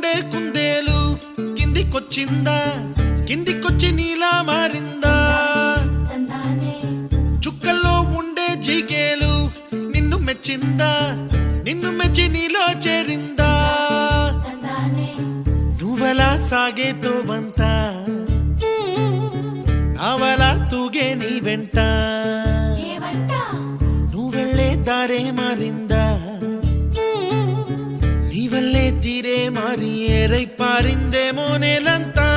ఉండే కుందేలు కిందికొచ్చిందా, కిందికొచ్చి నీలా మారిందా? చుక్కల్లో ఉండే జిగేలు నిన్ను మెచ్చిందా, నిన్ను మెచ్చి నీలో చేరిందా? నువ్వలా సాగే తోవంత నావలా తూగే నీ వెంట, నువ్వెళ్ళే దారే మారిందా, నీ వల్లే తీరే మారి ఏరై పారిందేమో నేలంతా.